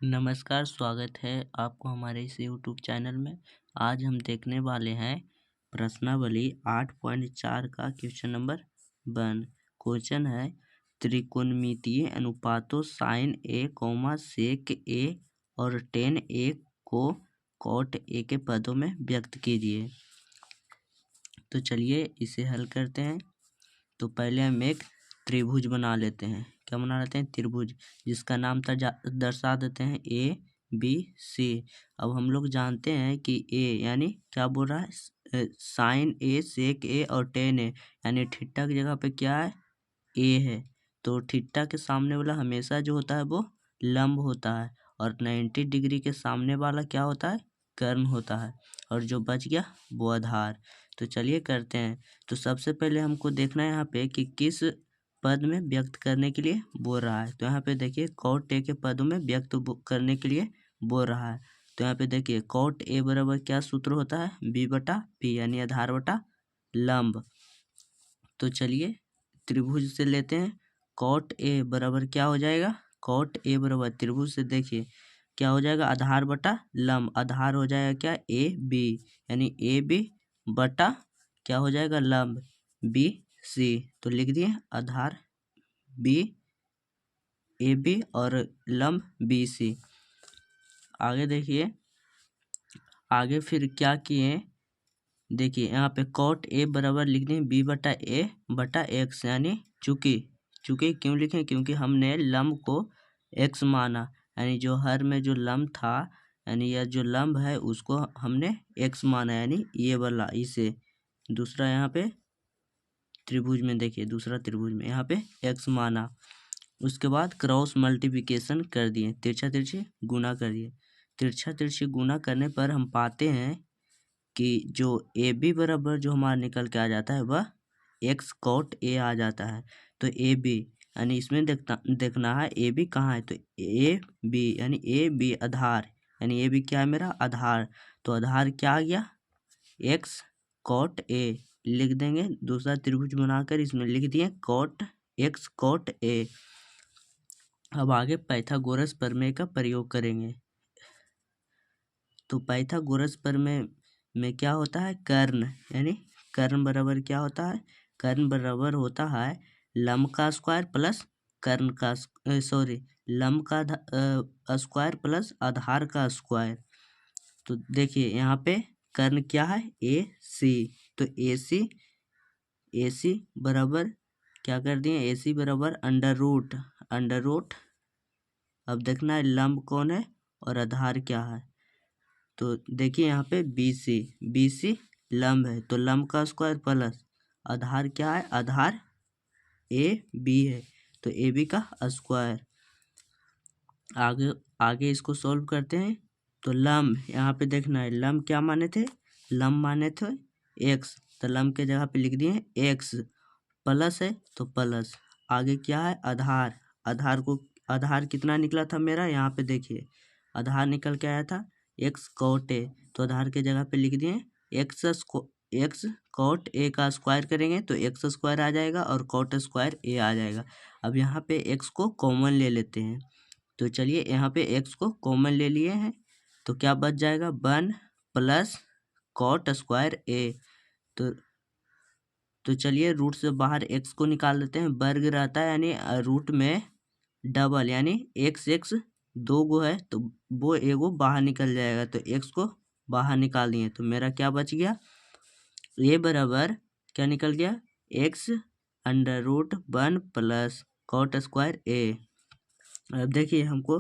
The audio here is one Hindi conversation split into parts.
नमस्कार, स्वागत है आपको हमारे इस यूट्यूब चैनल में। आज हम देखने वाले हैं प्रश्नावली 8.4 का क्वेश्चन नंबर 1। क्वेश्चन है त्रिकोणमितीय अनुपातों साइन ए कॉमा सेक ए और टेन ए को कॉट ए के पदों में व्यक्त कीजिए। तो चलिए इसे हल करते हैं। तो पहले हम एक त्रिभुज बना लेते हैं। क्या बना लेते हैं? त्रिभुज, जिसका नाम दर्शा देते हैं ए बी सी। अब हम लोग जानते हैं कि ए यानी क्या बोल रहा है, साइन ए सेक ए और टेन ए, यानी थीटा की जगह पे क्या है? ए है। तो थीटा के सामने वाला हमेशा जो होता है वो लंब होता है, और 90 डिग्री के सामने वाला क्या होता है? कर्ण होता है। और जो बच गया वो आधार। तो चलिए करते हैं। तो सबसे पहले हमको देखना है यहाँ पे कि किस पद में व्यक्त करने के लिए बोल रहा है। तो यहाँ पे देखिए कॉट ए के पदों में व्यक्त करने के लिए बोल रहा है। तो यहाँ पे देखिए कॉट ए बराबर क्या सूत्र होता है? बी बटा पी, यानी आधार बटा लंब। तो चलिए त्रिभुज से लेते हैं। कॉट ए बराबर क्या हो जाएगा? कॉट ए बराबर त्रिभुज से देखिए क्या हो जाएगा? आधार बटा लंब। आधार हो जाएगा क्या? ए बी, यानी ए बी बटा क्या हो जाएगा? लंब बी सी। तो लिख दिए आधार बी ए बी और लंब बी सी। आगे देखिए, आगे फिर क्या किए? देखिए यहाँ पे कॉट ए बराबर लिख दें बी बटा ए बटा एक्स, यानी चूंकि क्यों लिखें? क्योंकि हमने लंब को एक्स माना, यानी जो हर में जो लंब था, यानी यह जो लंब है उसको हमने एक्स माना, यानी ये वाला इसे। दूसरा यहाँ पे त्रिभुज में देखिए, दूसरा त्रिभुज में यहाँ पे एक्स माना। उसके बाद क्रॉस मल्टीप्लिकेशन कर दिए, तिरछा तिरछी गुना कर दिए। तिरछा तिरछी गुना करने पर हम पाते हैं कि जो ए बी बराबर जो हमारा निकल के आ जाता है वह एक्स कॉट ए आ जाता है। तो ए बी यानी इसमें देखना है ए बी कहाँ है। तो ए बी यानी ए बी आधार, यानी ए बी क्या है? मेरा आधार। तो आधार क्या आ गया? एक्स कॉट ए लिख देंगे। दूसरा त्रिभुज बनाकर इसमें लिख दिए कॉट एक्स कॉट ए। अब आगे पाइथागोरस प्रमेय का प्रयोग करेंगे। तो पाइथागोरस प्रमेय में क्या होता है? कर्ण, यानी कर्ण बराबर क्या होता है? कर्ण बराबर होता है लंब का स्क्वायर प्लस कर्ण का लंब का स्क्वायर प्लस आधार का स्क्वायर। तो देखिए यहाँ पे कर्ण क्या है? ए सी। तो ए सी बराबर क्या कर दिए? ए सी बराबर अंडर रूट। अब देखना है लंब कौन है और आधार क्या है। तो देखिए यहाँ पे बी सी लंब है, तो लंब का स्क्वायर प्लस आधार क्या है? आधार ए बी है, तो ए बी का स्क्वायर। आगे इसको सॉल्व करते हैं। तो लंब यहाँ पे देखना है, लंब क्या माने थे? लंब माने थे एक्स, तो लंब के जगह पे लिख दिए एक्स। प्लस है तो प्लस। आगे क्या है? आधार कितना निकला था मेरा? यहाँ पे देखिए आधार निकल के आया था एक्स कॉट ए। तो आधार के जगह पे लिख दिए एक्स कॉट ए का स्क्वायर करेंगे तो एक्स स्क्वायर आ जाएगा और कॉट स्क्वायर ए आ जाएगा। अब यहाँ पे एक्स को कॉमन ले लेते हैं। तो चलिए यहाँ पे एक्स को कॉमन ले लिए हैं, तो क्या बच जाएगा? 1 प्लस कॉट स्क्वायर ए। तो चलिए रूट से बाहर एक्स को निकाल देते हैं। वर्ग रहता है, यानी रूट में डबल, यानी एक्स दो गो है तो वो एगो बाहर निकल जाएगा। तो एक्स को बाहर निकाल दिए तो मेरा क्या बच गया? ए बराबर क्या निकल गया? X under root 1 plus cot square A. अब देखिए हमको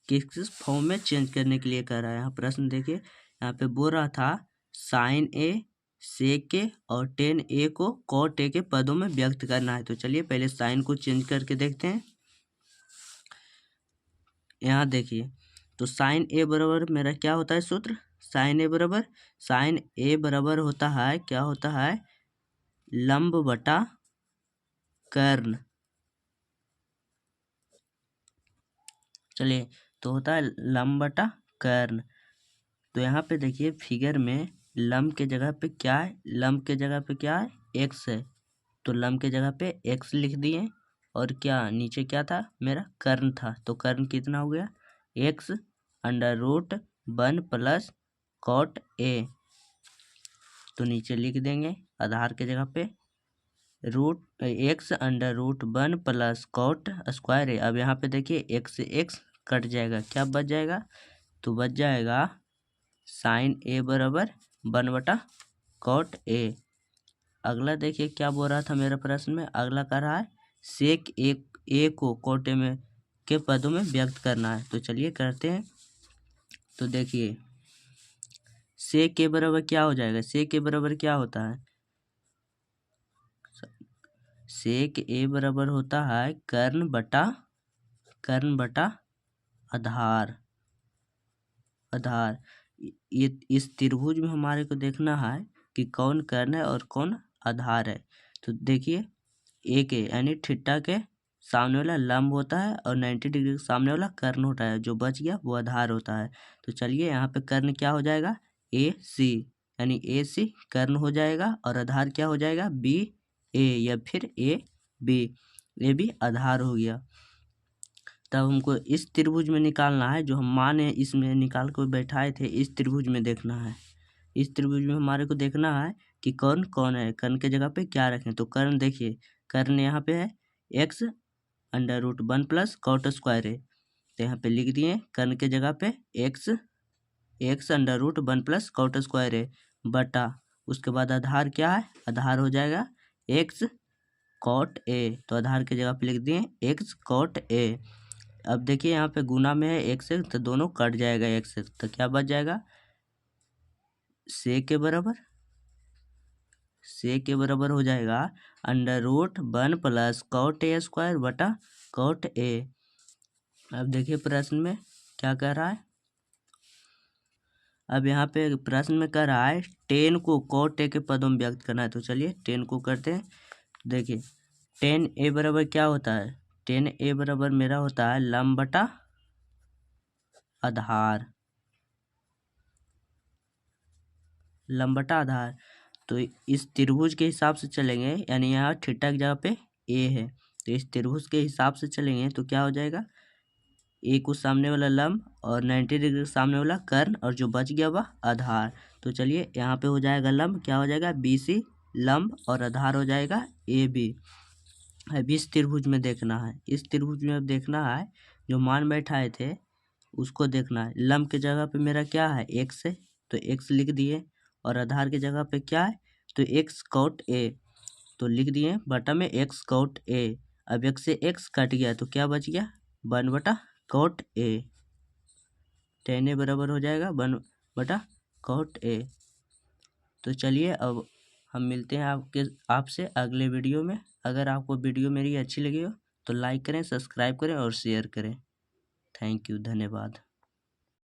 किस फॉर्म में चेंज करने के लिए कह रहा है। यहाँ प्रश्न देखिए, यहाँ पे बोल रहा था साइन ए सेक ए और टेन ए को कॉट ए के पदों में व्यक्त करना है। तो चलिए पहले साइन को चेंज करके देखते हैं। यहाँ देखिए, तो साइन ए बराबर मेरा क्या होता है सूत्र? साइन ए बराबर होता है, क्या होता है? लंब बटा कर्ण। चलिए तो होता है लंब बटा कर्ण। तो यहाँ पे देखिए फिगर में लंब के जगह पे क्या है? लंब के जगह पे क्या है? एक्स है, तो लंब के जगह पे एक्स लिख दिए। और क्या नीचे क्या था? मेरा कर्ण था। तो कर्ण कितना हो गया? X under root 1 plus cot A. तो नीचे लिख देंगे आधार के जगह पे root x under root 1 plus cot square A. अब यहाँ पे देखिए एक्स से एक्स कट जाएगा, क्या बच जाएगा? तो बच जाएगा साइन ए बराबर 1 बटा कॉट ए। अगला देखिए क्या बोल रहा था मेरा प्रश्न में, अगला कर रहा है सेक ए को कॉट ए में के पदों में व्यक्त करना है। तो चलिए करते हैं। तो देखिए सेक ए बराबर क्या हो जाएगा? सेक ए बराबर क्या होता है? सेक ए बराबर होता है कर्ण बटा आधार। ये इस त्रिभुज में हमारे को देखना है कि कौन कर्ण है और कौन आधार है। तो देखिए ए के यानी थीटा के सामने वाला लंब होता है और 90 डिग्री के सामने वाला कर्ण होता है, जो बच गया वो आधार होता है। तो चलिए यहाँ पे कर्ण क्या हो जाएगा? ए सी, यानी ए सी कर्ण हो जाएगा और आधार क्या हो जाएगा? बी ए या फिर ए बी आधार हो गया। तब हमको इस त्रिभुज में निकालना है, जो हम माने इसमें निकाल कर बैठाए थे, इस त्रिभुज में देखना है। इस त्रिभुज में हमारे को देखना है कि कर्ण कौन है, कर्ण के जगह पे क्या रखें। तो कर्ण देखिए, कर्ण यहाँ पे है x under root 1 plus cot square है। तो यहाँ पे लिख दिए कर्ण के जगह पे x under root 1 plus cot square है बटा, उसके बाद आधार क्या है? आधार हो जाएगा एक्स कॉट ए। तो आधार के जगह पे लिख दिए एक्स कॉट ए। अब देखिए यहाँ पे गुना में है एक से, तो दोनों कट जाएगा एक से, तो क्या बच जाएगा? से के बराबर हो जाएगा under root 1 plus cot A square बटा कॉट ए। अब देखिए प्रश्न में क्या कह रहा है। अब यहाँ पे प्रश्न में कह रहा है 10 को कॉट ए के पदों में व्यक्त करना है। तो चलिए 10 को करते हैं। देखिए 10 ए बराबर क्या होता है? 10 ए बराबर मेरा होता है लंब बटा आधार, लंब बटा आधार। तो इस त्रिभुज के हिसाब से चलेंगे, यानी यहाँ थीटा की जगह पे ए है, तो इस त्रिभुज के हिसाब से चलेंगे तो क्या हो जाएगा? ए को सामने वाला लंब और 90 डिग्री सामने वाला कर्ण और जो बच गया वह आधार। तो चलिए यहाँ पे हो जाएगा लंब, क्या हो जाएगा? बी सी लंब और आधार हो जाएगा ए बी। अब इस त्रिभुज में देखना है, इस त्रिभुज में अब देखना है जो मान बैठाए थे उसको देखना है। लंब के जगह पे मेरा क्या है? एक्स है, तो एक्स लिख दिए और आधार की जगह पे क्या है? तो एक्स कॉट ए, तो लिख दिए बटा में एक्स कॉट ए। अब एक्स से एक्स कट गया तो क्या बच गया? 1 बटा कॉट ए। 10 ए बराबर हो जाएगा 1 बटा कॉट ए। तो चलिए अब हम मिलते हैं आपसे अगले वीडियो में। अगर आपको वीडियो मेरी अच्छी लगी हो तो लाइक करें, सब्सक्राइब करें और शेयर करें। थैंक यू, धन्यवाद।